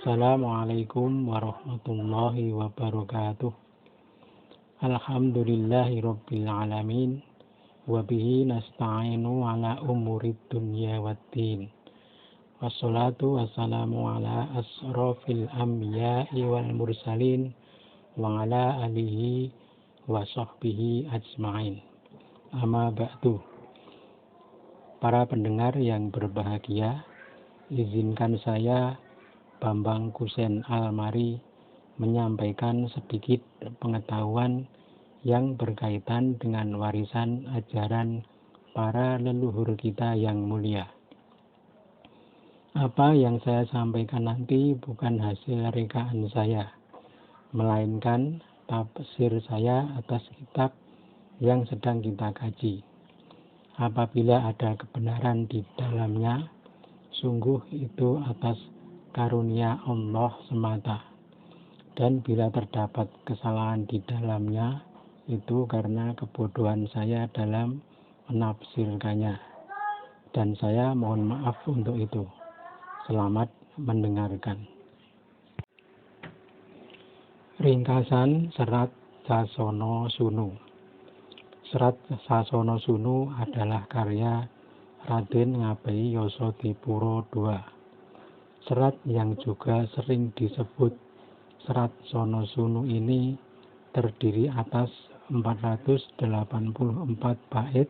Assalamualaikum warahmatullahi wabarakatuh. Alhamdulillahi rabbil alamin. Wabihi nasta'inu ala umurid dunya waddin. Wassalatu wassalamu ala asrafil anbiya'i wal mursalin wa ala alihi wa sahbihi ajma'in. Amma ba'du. Para pendengar yang berbahagia, izinkan saya Bambang Kusen Almari menyampaikan sedikit pengetahuan yang berkaitan dengan warisan ajaran para leluhur kita yang mulia. Apa yang saya sampaikan nanti bukan hasil rekaan saya, melainkan tafsir saya atas kitab yang sedang kita kaji. Apabila ada kebenaran di dalamnya, sungguh itu atas karunia Allah semata. Dan bila terdapat kesalahan di dalamnya, itu karena kebodohan saya dalam menafsirkannya. Dan saya mohon maaf untuk itu. Selamat mendengarkan. Ringkasan Serat Sasono Sunu. Serat Sasono Sunu adalah karya Raden Ngabei Yasadipura II. Serat yang juga sering disebut Serat Sono Sunu ini terdiri atas 484 bait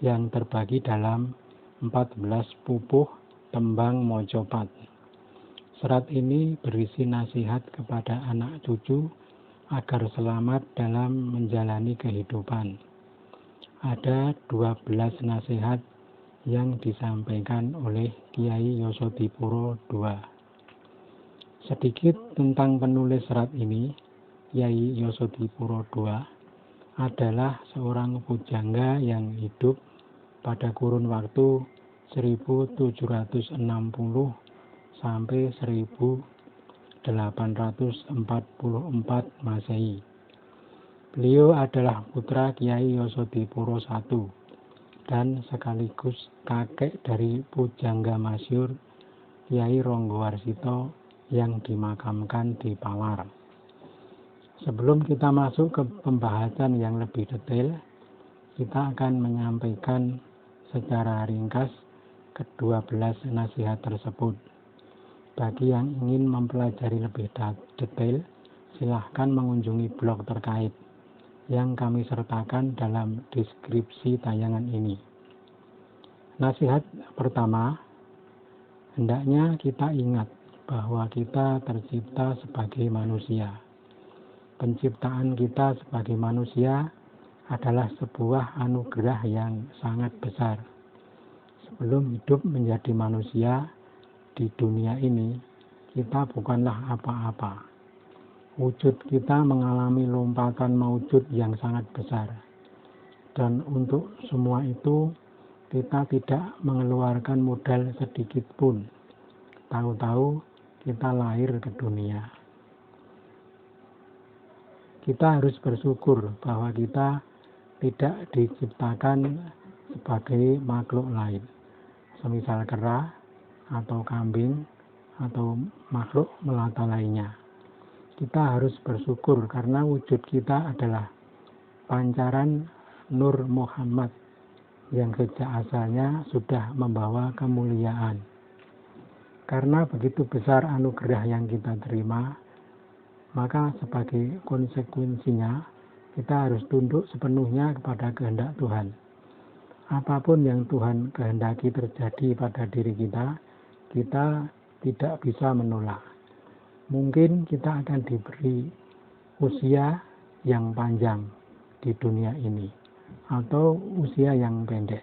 yang terbagi dalam 14 pupuh tembang mojopat. Serat ini berisi nasihat kepada anak cucu agar selamat dalam menjalani kehidupan. Ada 12 nasihat yang disampaikan oleh Kiai Yasadipura II. Sedikit tentang penulis serat ini. Kiai Yasadipura II adalah seorang pujangga yang hidup pada kurun waktu 1760 sampai 1844 Masehi. Beliau adalah putra Kiai Yasadipura I dan sekaligus kakek dari pujangga masyhur Kiai Ronggowarsito yang dimakamkan di Pawar. Sebelum kita masuk ke pembahasan yang lebih detail, kita akan menyampaikan secara ringkas ke-12 nasihat tersebut. Bagi yang ingin mempelajari lebih detail, silahkan mengunjungi blog terkait yang kami sertakan dalam deskripsi tayangan ini. Nasihat pertama, hendaknya kita ingat bahwa kita tercipta sebagai manusia. Penciptaan kita sebagai manusia adalah sebuah anugerah yang sangat besar. Sebelum hidup menjadi manusia di dunia ini, kita bukanlah apa-apa. Wujud kita mengalami lompatan maujud yang sangat besar. Dan untuk semua itu, kita tidak mengeluarkan modal sedikit pun. Tahu-tahu kita lahir ke dunia. Kita harus bersyukur bahwa kita tidak diciptakan sebagai makhluk lain. Semisal kera, atau kambing, atau makhluk melata lainnya. Kita harus bersyukur karena wujud kita adalah pancaran Nur Muhammad yang sejak asalnya sudah membawa kemuliaan. Karena begitu besar anugerah yang kita terima, maka sebagai konsekuensinya kita harus tunduk sepenuhnya kepada kehendak Tuhan. Apapun yang Tuhan kehendaki terjadi pada diri kita, kita tidak bisa menolak. Mungkin kita akan diberi usia yang panjang di dunia ini atau usia yang pendek.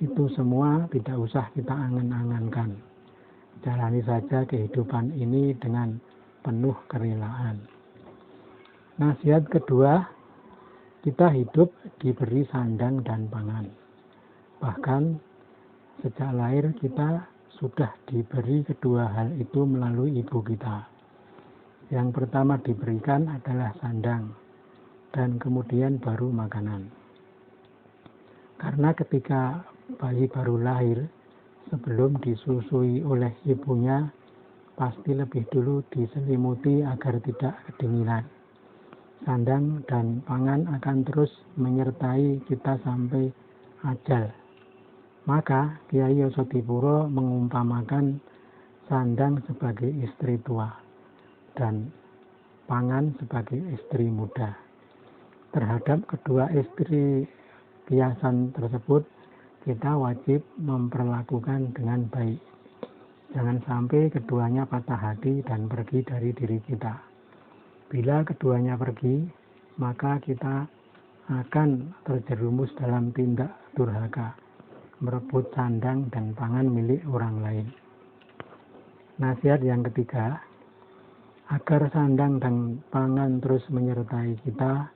Itu semua tidak usah kita angan-angankan. Jalani saja kehidupan ini dengan penuh kerelaan. Nasihat kedua, kita hidup diberi sandang dan pangan. Bahkan sejak lahir kita sudah diberi kedua hal itu melalui ibu kita. Yang pertama diberikan adalah sandang, dan kemudian baru makanan. Karena ketika bayi baru lahir, sebelum disusui oleh ibunya, pasti lebih dulu diselimuti agar tidak kedinginan. Sandang dan pangan akan terus menyertai kita sampai ajal. Maka Kyai Yosodipuro mengumpamakan sandang sebagai istri tua dan pangan sebagai istri muda. Terhadap kedua istri kiasan tersebut, kita wajib memperlakukan dengan baik. Jangan sampai keduanya patah hati dan pergi dari diri kita. Bila keduanya pergi, maka kita akan terjerumus dalam tindak durhaka, merebut sandang dan pangan milik orang lain. Nasihat yang ketiga, agar sandang dan pangan terus menyertai kita,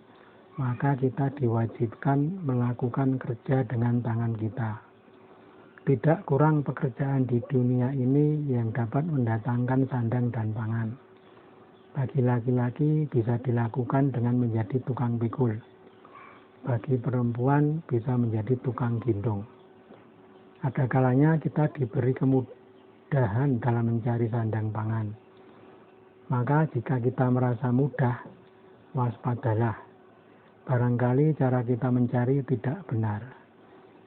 maka kita diwajibkan melakukan kerja dengan tangan kita. Tidak kurang pekerjaan di dunia ini yang dapat mendatangkan sandang dan pangan. Bagi laki-laki bisa dilakukan dengan menjadi tukang pikul. Bagi perempuan bisa menjadi tukang gendong. Ada kalanya kita diberi kemudahan dalam mencari sandang pangan. Maka jika kita merasa mudah, waspadalah. Barangkali cara kita mencari tidak benar.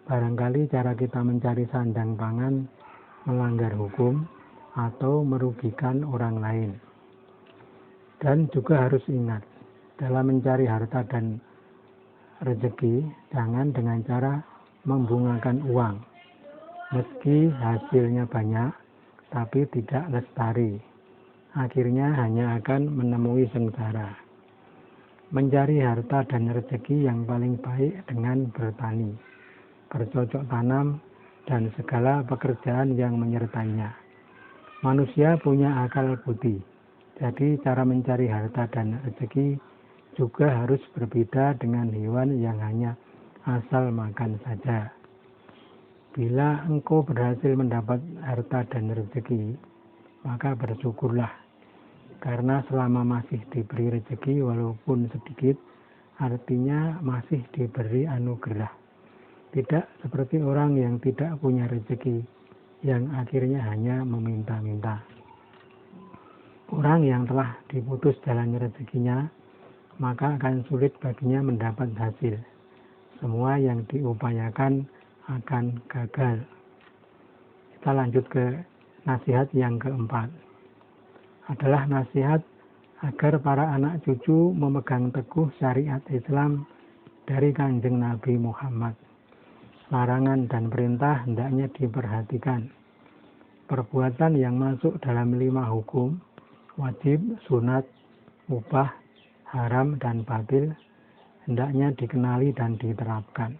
Barangkali cara kita mencari sandang pangan melanggar hukum atau merugikan orang lain. Dan juga harus ingat, dalam mencari harta dan rezeki, jangan dengan cara membungakan uang. Meski hasilnya banyak, tapi tidak lestari. Akhirnya hanya akan menemui sengsara. Mencari harta dan rezeki yang paling baik dengan bertani, bercocok tanam, dan segala pekerjaan yang menyertainya. Manusia punya akal budi. Jadi cara mencari harta dan rezeki juga harus berbeda dengan hewan yang hanya asal makan saja. Bila engkau berhasil mendapat harta dan rezeki, maka bersyukurlah. Karena selama masih diberi rezeki walaupun sedikit, artinya masih diberi anugerah. Tidak seperti orang yang tidak punya rezeki, yang akhirnya hanya meminta-minta. Orang yang telah diputus jalan rezekinya, maka akan sulit baginya mendapat hasil. Semua yang diupayakan akan gagal. Kita lanjut ke nasihat yang keempat. Adalah nasihat agar para anak cucu memegang teguh syariat Islam dari Kanjeng Nabi Muhammad. Larangan dan perintah hendaknya diperhatikan. Perbuatan yang masuk dalam 5 hukum, wajib, sunat, mubah, haram, dan batil, hendaknya dikenali dan diterapkan.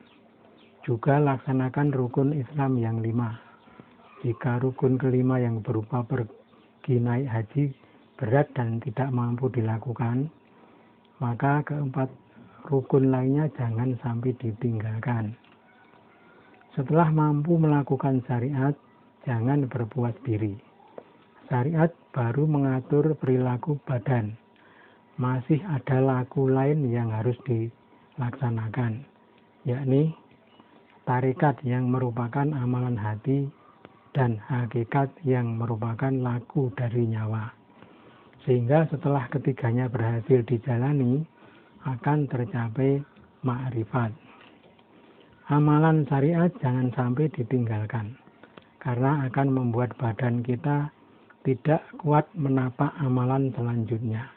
Juga laksanakan rukun Islam yang 5. Jika rukun kelima yang berupa pergi naik haji berat dan tidak mampu dilakukan, maka keempat rukun lainnya jangan sampai ditinggalkan. Setelah mampu melakukan syariat, jangan berpuas diri. Syariat baru mengatur perilaku badan. Masih ada laku lain yang harus dilaksanakan, yakni tarekat yang merupakan amalan hati dan hakikat yang merupakan laku dari nyawa. Sehingga setelah ketiganya berhasil dijalani, akan tercapai ma'rifat. Amalan syariat jangan sampai ditinggalkan, karena akan membuat badan kita tidak kuat menapak amalan selanjutnya.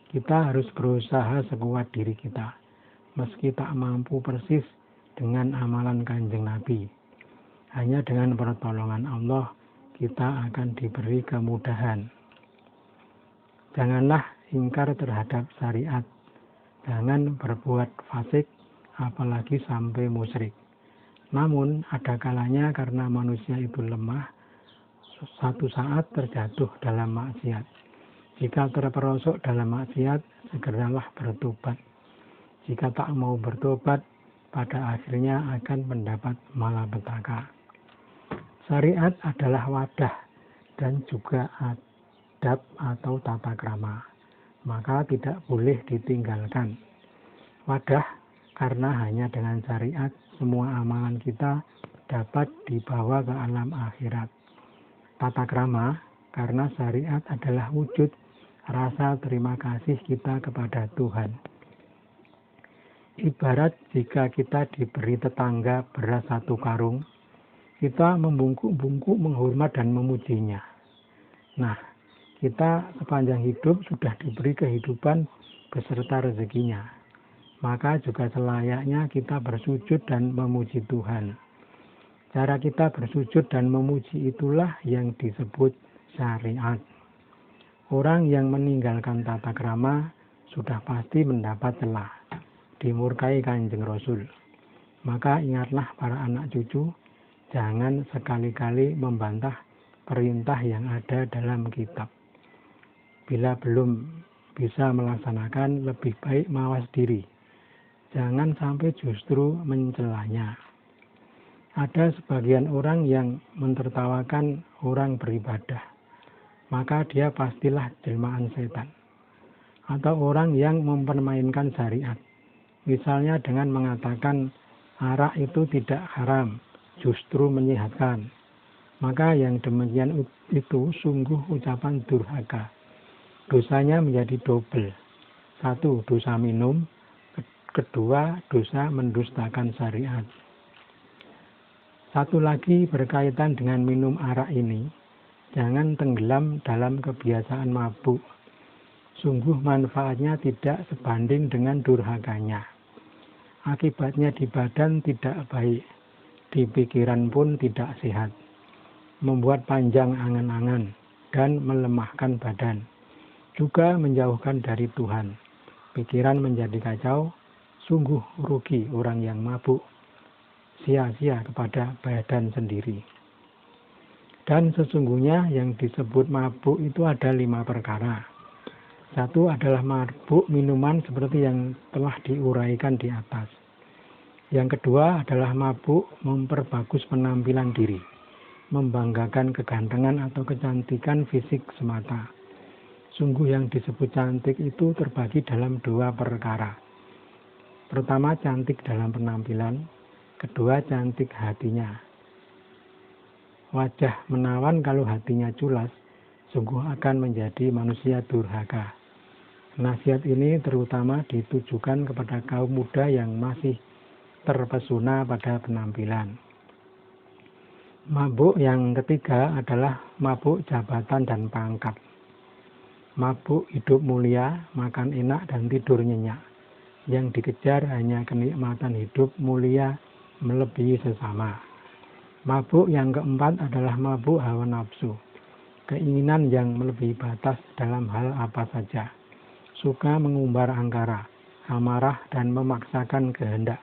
Kita harus berusaha sekuat diri kita, meski tak mampu persis dengan amalan Kanjeng Nabi. Hanya dengan pertolongan Allah, kita akan diberi kemudahan. Janganlah ingkar terhadap syariat. Jangan berbuat fasik, apalagi sampai musyrik. Namun, ada kalanya karena manusia itu lemah, satu saat terjatuh dalam maksiat. Jika terperosok dalam maksiat, segeralah bertobat. Jika tak mau bertobat, pada akhirnya akan mendapat malapetaka. Syariat adalah wadah dan juga adab atau tata krama, maka tidak boleh ditinggalkan. Wadah karena hanya dengan syariat semua amalan kita dapat dibawa ke alam akhirat. Tata krama karena syariat adalah wujud rasa terima kasih kita kepada Tuhan. Ibarat jika kita diberi tetangga beras 1 karung, kita membungkuk-bungkuk menghormat dan memujinya. Nah, kita sepanjang hidup sudah diberi kehidupan beserta rezekinya. Maka juga selayaknya kita bersujud dan memuji Tuhan. Cara kita bersujud dan memuji itulah yang disebut syariat. Orang yang meninggalkan tata krama sudah pasti mendapat celah, dimurkai Kanjeng Rasul. Maka ingatlah para anak cucu, jangan sekali-kali membantah perintah yang ada dalam kitab. Bila belum bisa melaksanakan, lebih baik mawas diri. Jangan sampai justru mencelanya. Ada sebagian orang yang mentertawakan orang beribadah, maka dia pastilah jelmaan setan. Atau orang yang mempermainkan syariat, misalnya dengan mengatakan arak itu tidak haram, justru menyehatkan. Maka yang demikian itu sungguh ucapan durhaka. Dosanya menjadi double. 1, dosa minum. 2, dosa mendustakan syariat. Satu lagi berkaitan dengan minum arak ini, jangan tenggelam dalam kebiasaan mabuk. Sungguh manfaatnya tidak sebanding dengan durhakanya. Akibatnya di badan tidak baik, di pikiran pun tidak sehat, membuat panjang angan-angan dan melemahkan badan. Juga menjauhkan dari Tuhan. Pikiran menjadi kacau, sungguh rugi orang yang mabuk, sia-sia kepada badan sendiri. Dan sesungguhnya yang disebut mabuk itu ada 5 perkara. 1 adalah mabuk minuman seperti yang telah diuraikan di atas. Yang kedua adalah mabuk memperbagus penampilan diri, membanggakan kegantengan atau kecantikan fisik semata. Sungguh yang disebut cantik itu terbagi dalam 2 perkara. Pertama, cantik dalam penampilan. Kedua, cantik hatinya. Wajah menawan kalau hatinya culas, sungguh akan menjadi manusia durhaka. Nasihat ini terutama ditujukan kepada kaum muda yang masih terpesona pada penampilan. Mabuk yang ketiga adalah mabuk jabatan dan pangkat. Mabuk hidup mulia, makan enak dan tidur nyenyak. Yang dikejar hanya kenikmatan hidup mulia melebihi sesama. Mabuk yang keempat adalah mabuk hawa nafsu. Keinginan yang melebihi batas dalam hal apa saja. Suka mengumbar angkara, amarah dan memaksakan kehendak.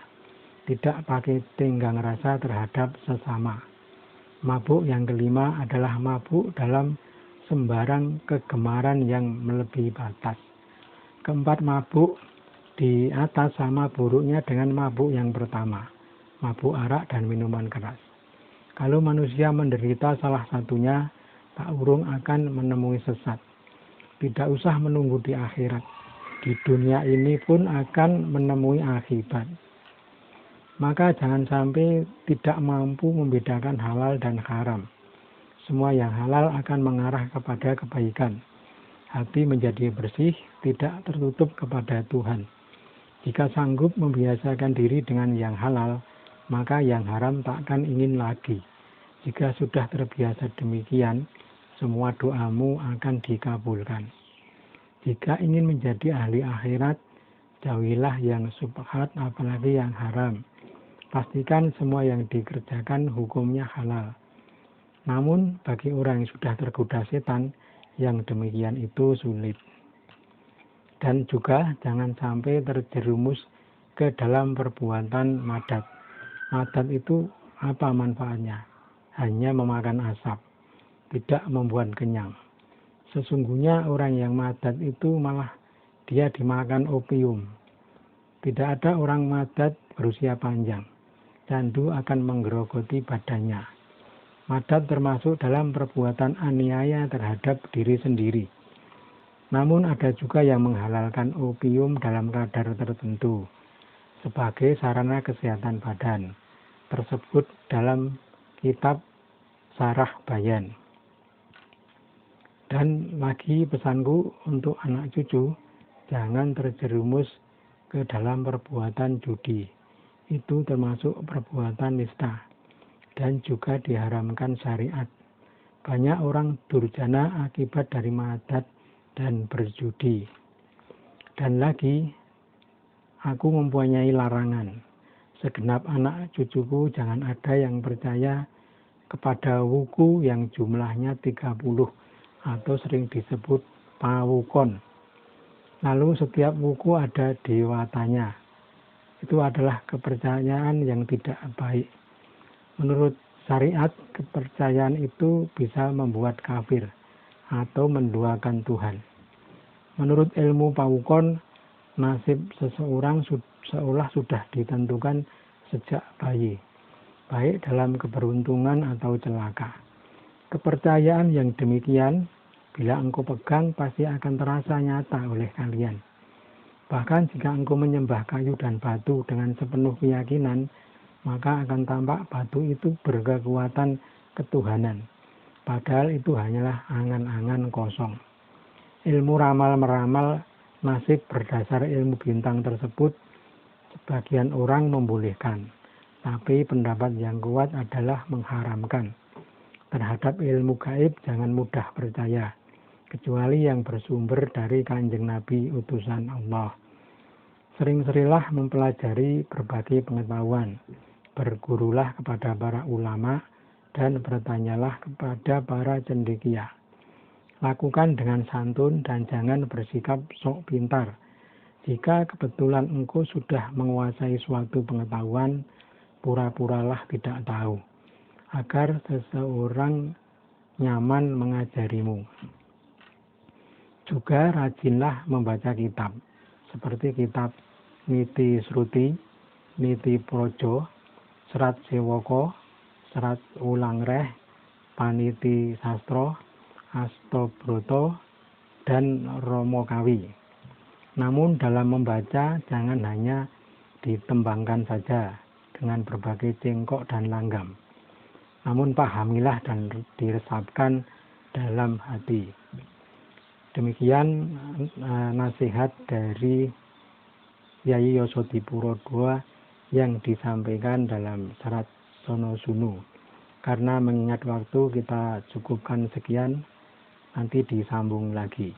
Tidak pakai tenggang rasa terhadap sesama. Mabuk yang kelima adalah mabuk dalam sembarang kegemaran yang melebihi batas. Keempat mabuk di atas sama buruknya dengan mabuk yang pertama, mabuk arak dan minuman keras. Kalau manusia menderita salah satunya, tak urung akan menemui sesat. Tidak usah menunggu di akhirat. Di dunia ini pun akan menemui akibat. Maka jangan sampai tidak mampu membedakan halal dan haram. Semua yang halal akan mengarah kepada kebaikan. Hati menjadi bersih, tidak tertutup kepada Tuhan. Jika sanggup membiasakan diri dengan yang halal, maka yang haram takkan ingin lagi. Jika sudah terbiasa demikian, semua doamu akan dikabulkan. Jika ingin menjadi ahli akhirat, jauhilah yang subhat apalagi yang haram. Pastikan semua yang dikerjakan hukumnya halal. Namun bagi orang yang sudah tergoda setan, yang demikian itu sulit. Dan juga jangan sampai terjerumus ke dalam perbuatan madat. Madat itu apa manfaatnya? Hanya memakan asap, tidak membuat kenyang. Sesungguhnya orang yang madat itu malah dia dimakan opium. Tidak ada orang madat berusia panjang. Candu akan menggerogoti badannya. Madat termasuk dalam perbuatan aniaya terhadap diri sendiri. Namun ada juga yang menghalalkan opium dalam kadar tertentu sebagai sarana kesehatan badan. Tersebut dalam kitab Syarah Bayan. Dan lagi pesanku untuk anak cucu, jangan terjerumus ke dalam perbuatan judi. Itu termasuk perbuatan nista dan juga diharamkan syariat. Banyak orang durjana akibat dari madat dan berjudi. Dan lagi, aku mempunyai larangan. Segenap anak cucuku jangan ada yang percaya kepada wuku yang jumlahnya 30 atau sering disebut pawukon. Lalu setiap wuku ada dewatanya. Itu adalah kepercayaan yang tidak baik. Menurut syariat, kepercayaan itu bisa membuat kafir atau menduakan Tuhan. Menurut ilmu pawukon, nasib seseorang seolah sudah ditentukan sejak bayi, baik dalam keberuntungan atau celaka. Kepercayaan yang demikian, bila engkau pegang, pasti akan terasa nyata oleh kalian. Bahkan jika engkau menyembah kayu dan batu dengan sepenuh keyakinan, maka akan tampak batu itu berkekuatan ketuhanan. Padahal itu hanyalah angan-angan kosong. Ilmu ramal meramal nasib berdasar ilmu bintang tersebut, sebagian orang membolehkan. Tapi pendapat yang kuat adalah mengharamkan. Terhadap ilmu gaib jangan mudah percaya, kecuali yang bersumber dari Kanjeng Nabi utusan Allah. Sering-seringlah mempelajari berbagai pengetahuan, bergurulah kepada para ulama, dan bertanyalah kepada para cendekia. Lakukan dengan santun dan jangan bersikap sok pintar. Jika kebetulan engkau sudah menguasai suatu pengetahuan, pura-puralah tidak tahu, agar seseorang nyaman mengajarimu. Juga rajinlah membaca kitab, seperti kitab Niti Sruti, Niti Projo, Serat Sewoko, Serat Ulangreh, Paniti Sastro, Astobroto, dan Romokawi. Namun dalam membaca jangan hanya ditembangkan saja dengan berbagai cengkok dan langgam. Namun pahamilah dan diresapkan dalam hati. Demikian nasihat dari Yai Yosodipuro II yang disampaikan dalam Serat Sonosunu. Karena mengingat waktu, kita cukupkan sekian, nanti disambung lagi.